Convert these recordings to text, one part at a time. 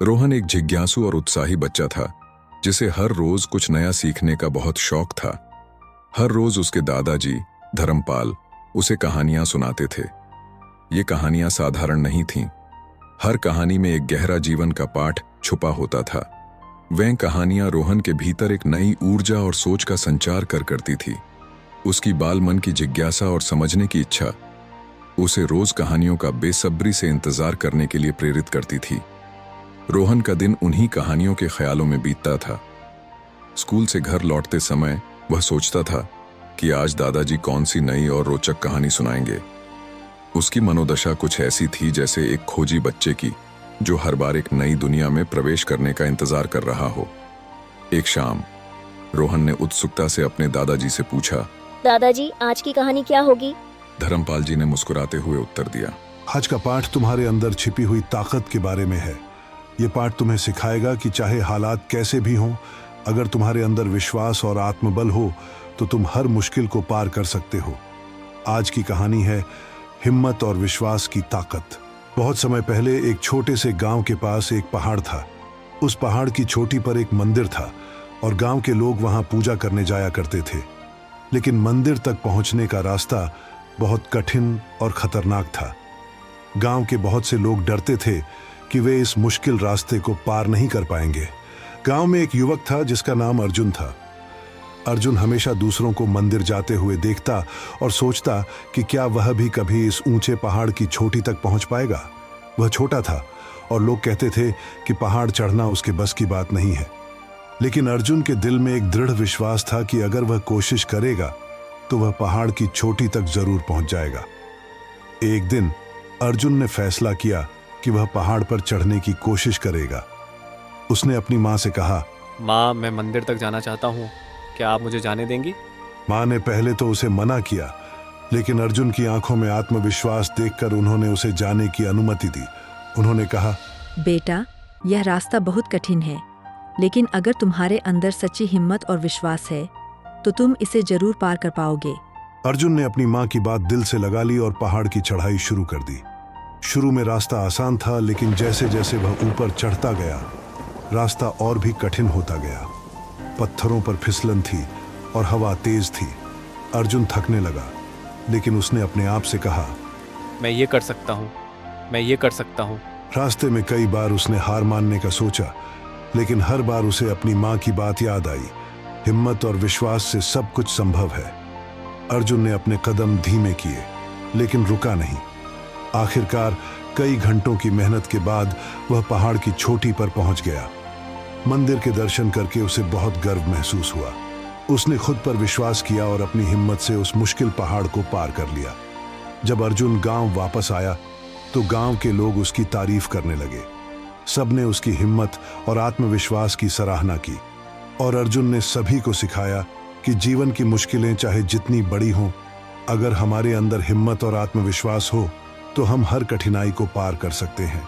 रोहन एक जिज्ञासु और उत्साही बच्चा था जिसे हर रोज कुछ नया सीखने का बहुत शौक था। हर रोज उसके दादाजी धर्मपाल उसे कहानियां सुनाते थे। ये कहानियां साधारण नहीं थीं। हर कहानी में एक गहरा जीवन का पाठ छुपा होता था। वह कहानियां रोहन के भीतर एक नई ऊर्जा और सोच का संचार करती थी। उसकी बाल मन की जिज्ञासा और समझने की इच्छा उसे रोज कहानियों का बेसब्री से इंतजार करने के लिए प्रेरित करती थी। रोहन का दिन उन्हीं कहानियों के ख्यालों में बीतता था। स्कूल से घर लौटते समय वह सोचता था कि आज दादाजी कौन सी नई और रोचक कहानी सुनाएंगे। उसकी मनोदशा कुछ ऐसी थी जैसे एक खोजी बच्चे की जो हर बार एक नई दुनिया में प्रवेश करने का इंतजार कर रहा हो। एक शाम रोहन ने उत्सुकता से अपने दादाजी से पूछा, दादाजी आज की कहानी क्या होगी? धर्मपाल जी ने मुस्कुराते हुए उत्तर दिया, आज का पाठ तुम्हारे अंदर छिपी हुई ताकत के बारे में है। ये पाठ तुम्हें सिखाएगा कि चाहे हालात कैसे भी हों, अगर तुम्हारे अंदर विश्वास और आत्मबल हो तो तुम हर मुश्किल को पार कर सकते हो। आज की कहानी है हिम्मत और विश्वास की ताकत। बहुत समय पहले एक छोटे से गांव के पास एक पहाड़ था। उस पहाड़ की चोटी पर एक मंदिर था और गांव के लोग वहां पूजा करने जाया करते थे। लेकिन मंदिर तक पहुंचने का रास्ता बहुत कठिन और खतरनाक था। गांव के बहुत से लोग डरते थे कि वे इस मुश्किल रास्ते को पार नहीं कर पाएंगे। गांव में एक युवक था जिसका नाम अर्जुन था। अर्जुन हमेशा दूसरों को मंदिर जाते हुए देखता और सोचता कि क्या वह भी कभी इस ऊंचे पहाड़ की चोटी तक पहुंच पाएगा। वह छोटा था और लोग कहते थे कि पहाड़ चढ़ना उसके बस की बात नहीं है। लेकिन अर्जुन के दिल में एक दृढ़ विश्वास था कि अगर वह कोशिश करेगा तो वह पहाड़ की चोटी तक जरूर पहुंच जाएगा। एक दिन अर्जुन ने फैसला किया कि वह पहाड़ पर चढ़ने की कोशिश करेगा। उसने अपनी माँ से कहा, माँ, मैं मंदिर तक जाना चाहता हूँ, क्या आप मुझे जाने देंगी? माँ ने पहले तो उसे मना किया, लेकिन अर्जुन की आंखों में आत्मविश्वास देखकर उन्होंने उसे जाने की अनुमति दी। उन्होंने कहा, बेटा, यह रास्ता बहुत कठिन है, लेकिन अगर तुम्हारे अंदर सच्ची हिम्मत और विश्वास है तो तुम इसे जरूर पार कर पाओगे। अर्जुन ने अपनी माँ की बात दिल से लगा ली और पहाड़ की चढ़ाई शुरू कर दी। शुरू में रास्ता आसान था, लेकिन जैसे जैसे वह ऊपर चढ़ता गया रास्ता और भी कठिन होता गया। पत्थरों पर फिसलन थी और हवा तेज थी। अर्जुन थकने लगा, लेकिन उसने अपने आप से कहा, मैं ये कर सकता हूँ, मैं ये कर सकता हूँ। रास्ते में कई बार उसने हार मानने का सोचा, लेकिन हर बार उसे अपनी माँ की बात याद आई, हिम्मत और विश्वास से सब कुछ संभव है। अर्जुन ने अपने कदम धीमे किए, लेकिन रुका नहीं। आखिरकार कई घंटों की मेहनत के बाद वह पहाड़ की चोटी पर पहुंच गया। मंदिर के दर्शन करके उसे बहुत गर्व महसूस हुआ। उसने खुद पर विश्वास किया और अपनी हिम्मत से उस मुश्किल पहाड़ को पार कर लिया। जब अर्जुन गांव वापस आया तो गांव के लोग उसकी तारीफ करने लगे। सबने उसकी हिम्मत और आत्मविश्वास की सराहना की और अर्जुन ने सभी को सिखाया कि जीवन की मुश्किलें चाहे जितनी बड़ी हों, अगर हमारे अंदर हिम्मत और आत्मविश्वास हो तो हम हर कठिनाई को पार कर सकते हैं।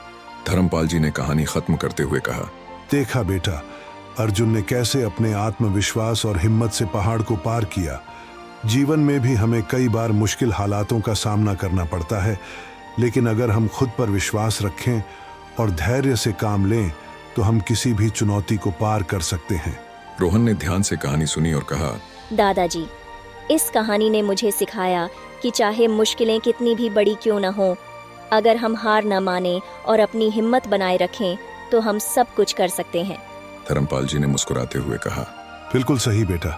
धर्मपाल जी ने कहानी खत्म करते हुए कहा, देखा बेटा, अर्जुन ने कैसे अपने आत्मविश्वास और हिम्मत से पहाड़ को पार किया। जीवन में भी हमें कई बार मुश्किल हालातों का सामना करना पड़ता है, लेकिन अगर हम खुद पर विश्वास रखें और धैर्य से काम लें तो हम किसी भी चुनौती को पार कर सकते हैं। रोहन ने ध्यान से कहानी सुनी और कहा, दादाजी, इस कहानी ने मुझे सिखाया कि चाहे मुश्किलें कितनी भी बड़ी क्यों न हो, अगर हम हार न माने और अपनी हिम्मत बनाए रखें तो हम सब कुछ कर सकते हैं। धर्मपाल जी ने मुस्कुराते हुए कहा, बिल्कुल सही बेटा,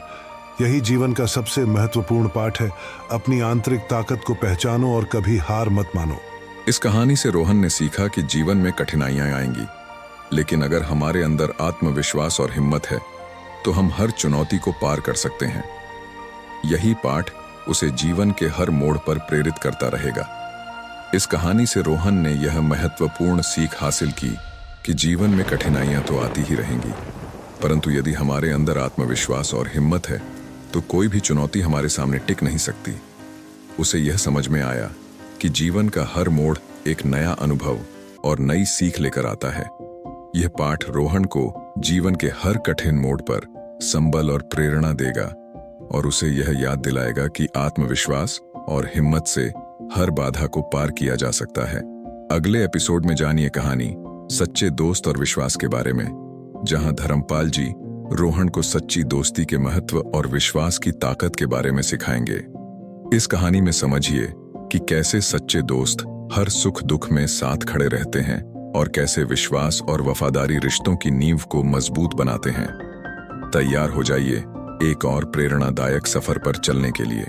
यही जीवन का सबसे महत्वपूर्ण पाठ है। अपनी आंतरिक ताकत को पहचानो और कभी हार मत मानो। इस कहानी से रोहन ने सीखा कि जीवन में कठिनाइयां आएंगी, लेकिन अगर हमारे अंदर आत्मविश्वास और हिम्मत है तो हम हर चुनौती को पार कर सकते हैं। यही पाठ उसे जीवन के हर मोड़ पर प्रेरित करता रहेगा। इस कहानी से रोहन ने यह महत्वपूर्ण सीख हासिल की कि जीवन में कठिनाइयां तो आती ही रहेंगी, परंतु यदि हमारे अंदर आत्मविश्वास और हिम्मत है तो कोई भी चुनौती हमारे सामने टिक नहीं सकती। उसे यह समझ में आया कि जीवन का हर मोड़ एक नया अनुभव और नई सीख लेकर आता है। यह पाठ रोहन को जीवन के हर कठिन मोड़ पर संबल और प्रेरणा देगा और उसे यह याद दिलाएगा कि आत्मविश्वास और हिम्मत से हर बाधा को पार किया जा सकता है। अगले एपिसोड में जानिए कहानी सच्चे दोस्त और विश्वास के बारे में, जहां धर्मपाल जी रोहन को सच्ची दोस्ती के महत्व और विश्वास की ताकत के बारे में सिखाएंगे। इस कहानी में समझिए कि कैसे सच्चे दोस्त हर सुख दुख में साथ खड़े रहते हैं और कैसे विश्वास और वफादारी रिश्तों की नींव को मजबूत बनाते हैं। तैयार हो जाइए एक और प्रेरणादायक सफर पर चलने के लिए।